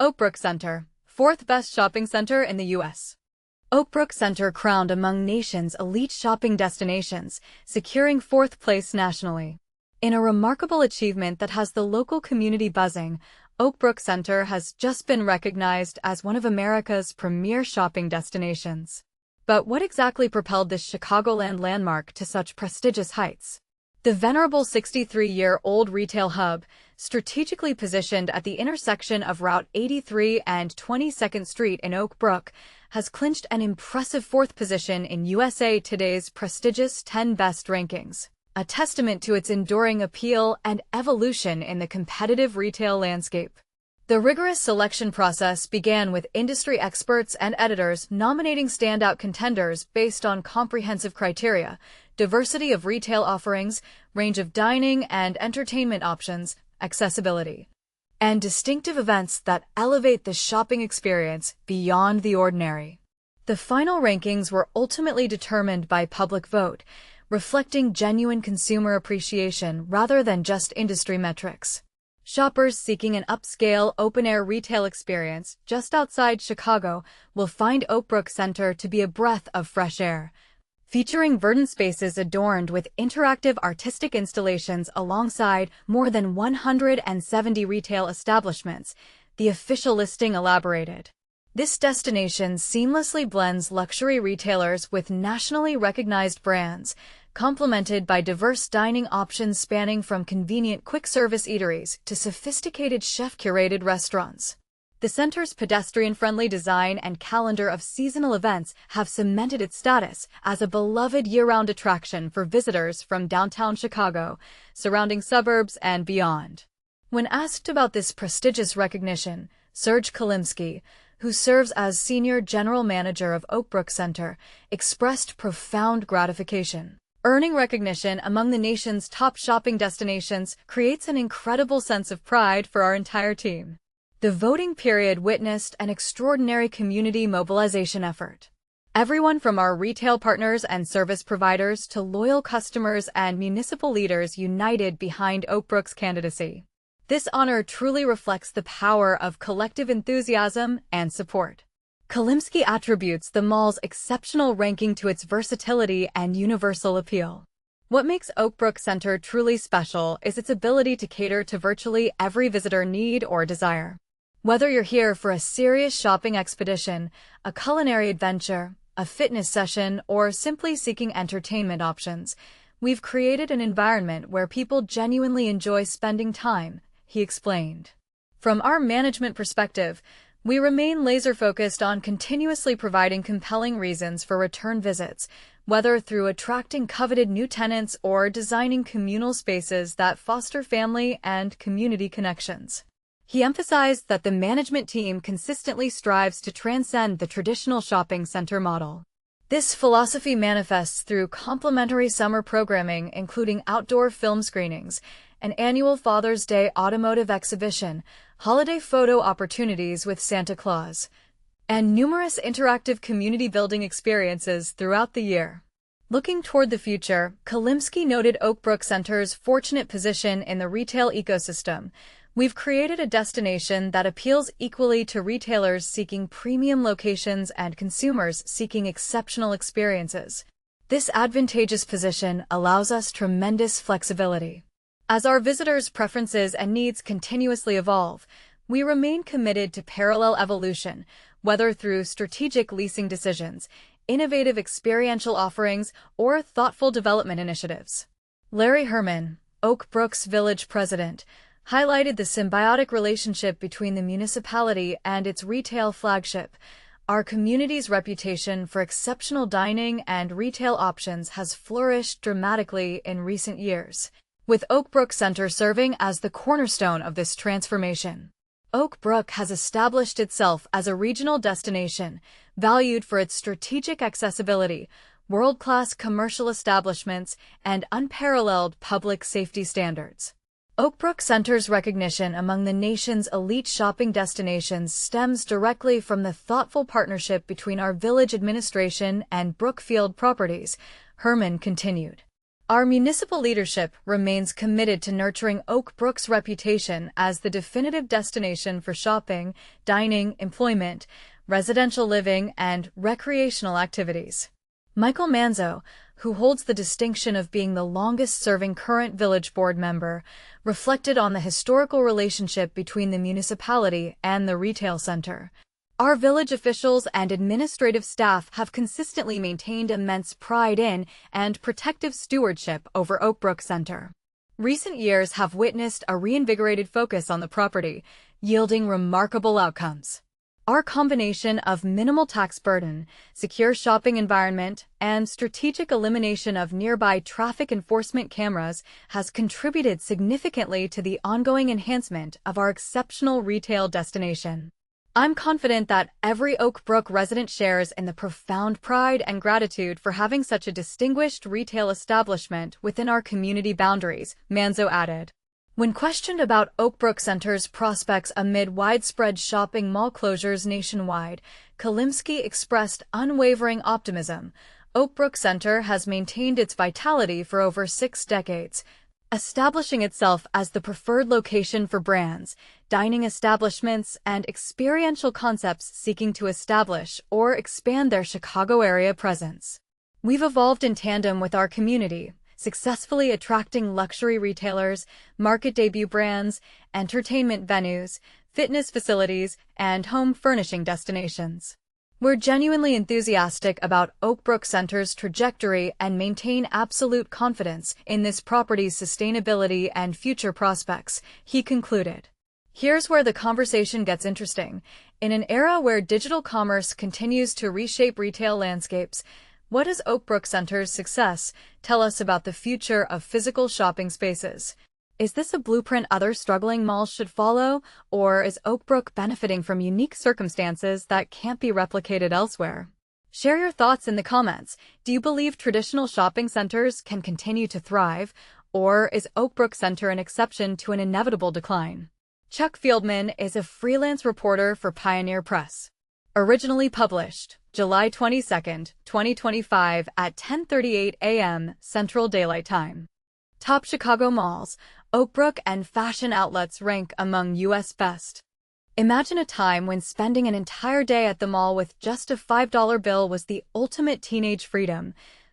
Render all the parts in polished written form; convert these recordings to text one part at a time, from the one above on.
Oakbrook Center, fourth best shopping center in the U.S. Oakbrook Center crowned among nation's elite shopping destinations, securing fourth place nationally. In a remarkable achievement that has the local community buzzing, Oakbrook Center has just been recognized as one of America's premier shopping destinations. But what exactly propelled this Chicagoland landmark to such prestigious heights? The venerable 63-year-old retail hub, strategically positioned at the intersection of Route 83 and 22nd Street in Oakbrook, has clinched an impressive fourth position in USA Today's prestigious 10 Best rankings, a testament to its enduring appeal and evolution in the competitive retail landscape. The rigorous selection process began with industry experts and editors nominating standout contenders based on comprehensive criteria: diversity of retail offerings, range of dining and entertainment options, accessibility, and distinctive events that elevate the shopping experience beyond the ordinary. The final rankings were ultimately determined by public vote, reflecting genuine consumer appreciation rather than just industry metrics. Shoppers seeking an upscale, open-air retail experience just outside Chicago will find Oakbrook Center to be a breath of fresh air. Featuring verdant spaces adorned with interactive artistic installations alongside more than 170 retail establishments, the official listing elaborated. This destination seamlessly blends luxury retailers with nationally recognized brands, complemented by diverse dining options spanning from convenient quick-service eateries to sophisticated chef-curated restaurants. The center's pedestrian-friendly design and calendar of seasonal events have cemented its status as a beloved year-round attraction for visitors from downtown Chicago, surrounding suburbs, and beyond. When asked about this prestigious recognition, Serge Kalimsky, who serves as Senior General Manager of Oakbrook Center, expressed profound gratification. Earning recognition among the nation's top shopping destinations creates an incredible sense of pride for our entire team. The voting period witnessed an extraordinary community mobilization effort. Everyone from our retail partners and service providers to loyal customers and municipal leaders united behind Oakbrook's candidacy. This honor truly reflects the power of collective enthusiasm and support. Kalimsky attributes the mall's exceptional ranking to its versatility and universal appeal. What makes Oakbrook Center truly special is its ability to cater to virtually every visitor need or desire. Whether you're here for a serious shopping expedition, a culinary adventure, a fitness session, or simply seeking entertainment options, we've created an environment where people genuinely enjoy spending time, he explained. From our management perspective, we remain laser-focused on continuously providing compelling reasons for return visits, whether through attracting coveted new tenants or designing communal spaces that foster family and community connections. He emphasized that the management team consistently strives to transcend the traditional shopping center model. This philosophy manifests through complimentary summer programming, including outdoor film screenings, an annual Father's Day automotive exhibition, holiday photo opportunities with Santa Claus, and numerous interactive community-building experiences throughout the year. Looking toward the future, Kalimsky noted Oakbrook Center's fortunate position in the retail ecosystem. We've created a destination that appeals equally to retailers seeking premium locations and consumers seeking exceptional experiences. This advantageous position allows us tremendous flexibility. As our visitors' preferences and needs continuously evolve, we remain committed to parallel evolution, whether through strategic leasing decisions, innovative experiential offerings, or thoughtful development initiatives. Larry Herman, Oakbrook's village president, highlighted the symbiotic relationship between the municipality and its retail flagship. Our community's reputation for exceptional dining and retail options has flourished dramatically in recent years, with Oakbrook Center serving as the cornerstone of this transformation. Oakbrook has established itself as a regional destination, valued for its strategic accessibility, world-class commercial establishments, and unparalleled public safety standards. Oakbrook Center's recognition among the nation's elite shopping destinations stems directly from the thoughtful partnership between our village administration and Brookfield Properties, Herman continued. Our municipal leadership remains committed to nurturing Oakbrook's reputation as the definitive destination for shopping, dining, employment, residential living, and recreational activities. Michael Manzo, who holds the distinction of being the longest-serving current village board member, reflected on the historical relationship between the municipality and the retail center. Our village officials and administrative staff have consistently maintained immense pride in and protective stewardship over Oakbrook Center. Recent years have witnessed a reinvigorated focus on the property, yielding remarkable outcomes. Our combination of minimal tax burden, secure shopping environment, and strategic elimination of nearby traffic enforcement cameras has contributed significantly to the ongoing enhancement of our exceptional retail destination. I'm confident that every Oakbrook resident shares in the profound pride and gratitude for having such a distinguished retail establishment within our community boundaries, Manzo added. When questioned about Oakbrook Center's prospects amid widespread shopping mall closures nationwide, Kalimsky expressed unwavering optimism. Oakbrook Center has maintained its vitality for over 6 decades, establishing itself as the preferred location for brands, dining establishments, and experiential concepts seeking to establish or expand their Chicago area presence. We've evolved in tandem with our community, successfully attracting luxury retailers, market debut brands, entertainment venues, fitness facilities, and home furnishing destinations. We're genuinely enthusiastic about Oakbrook Center's trajectory and maintain absolute confidence in this property's sustainability and future prospects, he concluded. Here's where the conversation gets interesting. In an era where digital commerce continues to reshape retail landscapes, what does Oakbrook Center's success tell us about the future of physical shopping spaces? Is this a blueprint other struggling malls should follow, or is Oakbrook benefiting from unique circumstances that can't be replicated elsewhere? Share your thoughts in the comments. Do you believe traditional shopping centers can continue to thrive, or is Oakbrook Center an exception to an inevitable decline? Chuck Fieldman is a freelance reporter for Pioneer Press. Originally published July 22, 2025 at 10:38 a.m. Central Daylight Time. Top Chicago malls, Oakbrook and fashion outlets rank among U.S. best. Imagine a time when spending an entire day at the mall with just a $5 bill was the ultimate teenage freedom.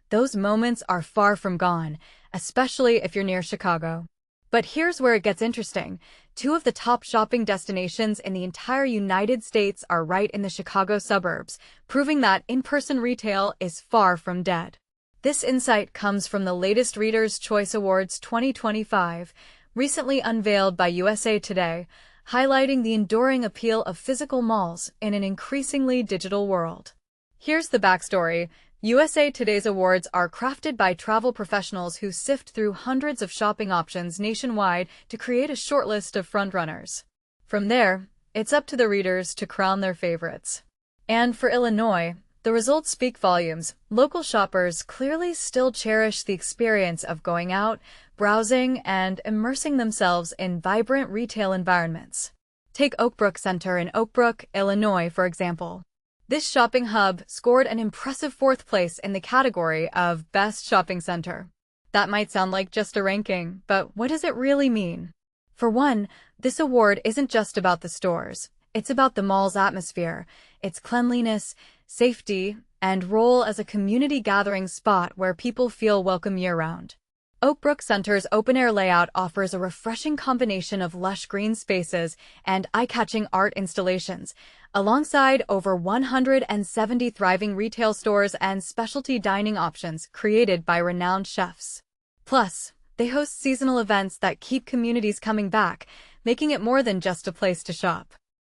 Those moments are far from gone, especially if you're near Chicago. But here's where it gets interesting. 2 of the top shopping destinations in the entire United States are right in the Chicago suburbs, proving that in-person retail is far from dead. This insight comes from the latest Reader's Choice Awards 2025, recently unveiled by USA Today, highlighting the enduring appeal of physical malls in an increasingly digital world. Here's the backstory. USA Today's awards are crafted by travel professionals who sift through hundreds of shopping options nationwide to create a shortlist of frontrunners. From there, it's up to the readers to crown their favorites. And for Illinois, the results speak volumes. Local shoppers clearly still cherish the experience of going out, browsing, and immersing themselves in vibrant retail environments. Take Oakbrook Center in Oakbrook, Illinois, for example. This shopping hub scored an impressive 4th place in the category of Best Shopping Center. That might sound like just a ranking, but what does it really mean? For one, this award isn't just about the stores. It's about the mall's atmosphere, its cleanliness, safety, and role as a community gathering spot where people feel welcome year-round. Oakbrook Center's open-air layout offers a refreshing combination of lush green spaces and eye-catching art installations, alongside over 170 thriving retail stores and specialty dining options created by renowned chefs. Plus, they host seasonal events that keep communities coming back, making it more than just a place to shop.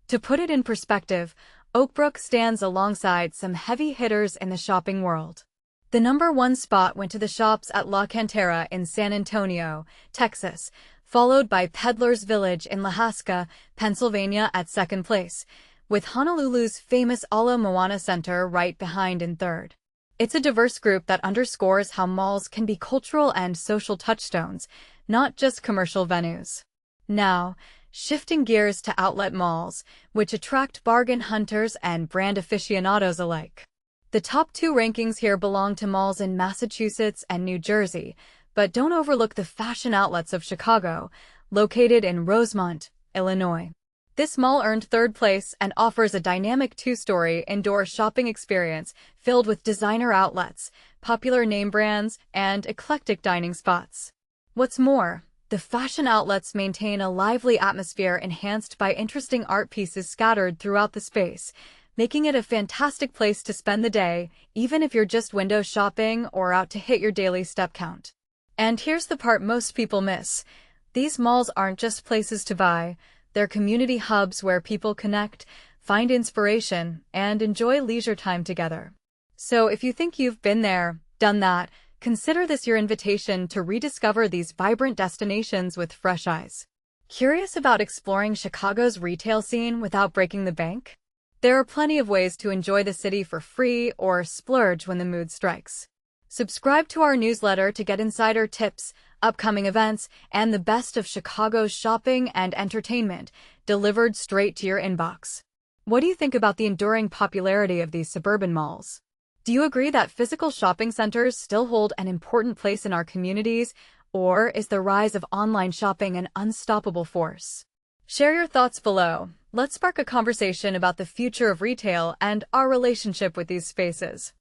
To put it in perspective, Oakbrook stands alongside some heavy hitters in the shopping world. The #1 spot went to the shops at La Cantera in San Antonio, Texas, followed by Peddler's Village in Lahaska, Pennsylvania at 2nd place, with Honolulu's famous Ala Moana Center right behind in 3rd. It's a diverse group that underscores how malls can be cultural and social touchstones, not just commercial venues. Now, shifting gears to outlet malls, which attract bargain hunters and brand aficionados alike. The top 2 rankings here belong to malls in Massachusetts and New Jersey, But don't overlook the fashion outlets of Chicago, located in Rosemont, Illinois. This mall earned third place and offers a dynamic two-story indoor shopping experience filled with designer outlets, popular name brands, and eclectic dining spots. What's more, the fashion outlets maintain a lively atmosphere enhanced by interesting art pieces scattered throughout the space, making it a fantastic place to spend the day, even if you're just window shopping or out to hit your daily step count. And here's the part most people miss. These malls aren't just places to buy. They're community hubs where people connect, find inspiration, and enjoy leisure time together. So if you think you've been there, done that, consider this your invitation to rediscover these vibrant destinations with fresh eyes. Curious about exploring Chicago's retail scene without breaking the bank? There are plenty of ways to enjoy the city for free or splurge when the mood strikes. Subscribe to our newsletter to get insider tips, upcoming events, and the best of Chicago's shopping and entertainment delivered straight to your inbox. What do you think about the enduring popularity of these suburban malls? Do you agree that physical shopping centers still hold an important place in our communities, or is the rise of online shopping an unstoppable force? Share your thoughts below. Let's spark a conversation about the future of retail and our relationship with these spaces.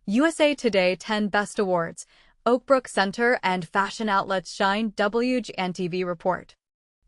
USA Today 10 Best Awards, Oakbrook Center and Fashion Outlets Shine, WGN-TV report.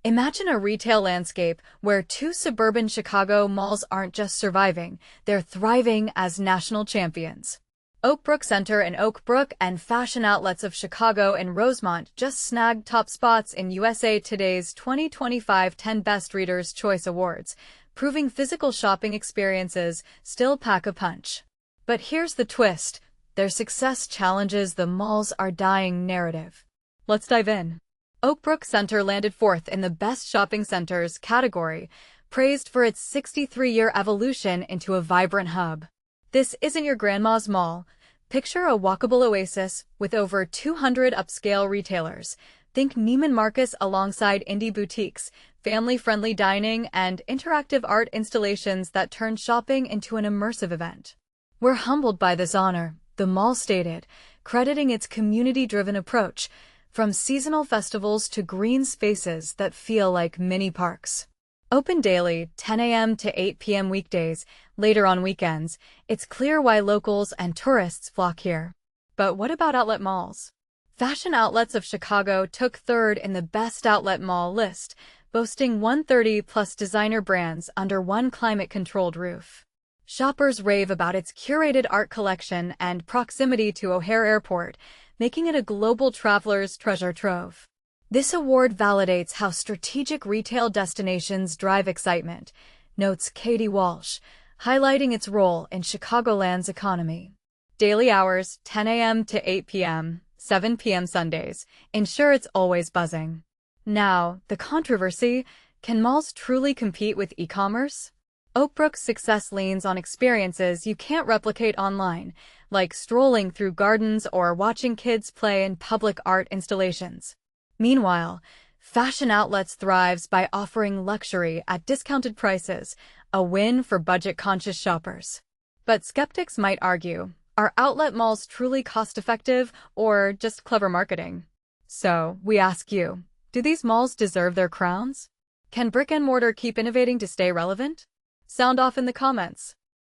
Imagine a retail landscape where two suburban Chicago malls aren't just surviving, they're thriving as national champions. Oakbrook Center in Oakbrook and Fashion Outlets of Chicago and Rosemont just snagged top spots in USA Today's 2025 10 Best Readers' Choice Awards, proving physical shopping experiences still pack a punch. But here's the twist. Their success challenges the malls are dying narrative. Let's dive in. Oakbrook Center landed fourth in the Best Shopping Centers category, praised for its 63-year evolution into a vibrant hub. This isn't your grandma's mall. Picture a walkable oasis with over 200 upscale retailers. Think Neiman Marcus alongside indie boutiques, family-friendly dining, and interactive art installations that turn shopping into an immersive event. "We're humbled by this honor," the mall stated, crediting its community-driven approach, from seasonal festivals to green spaces that feel like mini parks. Open daily, 10 a.m. to 8 p.m. weekdays, later on weekends, it's clear why locals and tourists flock here. But what about outlet malls? Fashion Outlets of Chicago took third in the Best Outlet Mall list, boasting 130-plus designer brands under one climate-controlled roof. Shoppers rave about its curated art collection and proximity to O'Hare Airport, making it a global traveler's treasure trove. This award validates how strategic retail destinations drive excitement, notes Katie Walsh, highlighting its role in Chicagoland's economy. Daily hours, 10 a.m. to 8 p.m., 7 p.m. Sundays, ensure it's always buzzing. Now, the controversy: can malls truly compete with e-commerce? Oakbrook's success leans on experiences you can't replicate online, like strolling through gardens or watching kids play in public art installations. Meanwhile, Fashion Outlets thrives by offering luxury at discounted prices, a win for budget-conscious shoppers. But skeptics might argue, are outlet malls truly cost-effective or just clever marketing? So, we ask you, do these malls deserve their crowns? Can brick-and-mortar keep innovating to stay relevant? Sound off in the comments.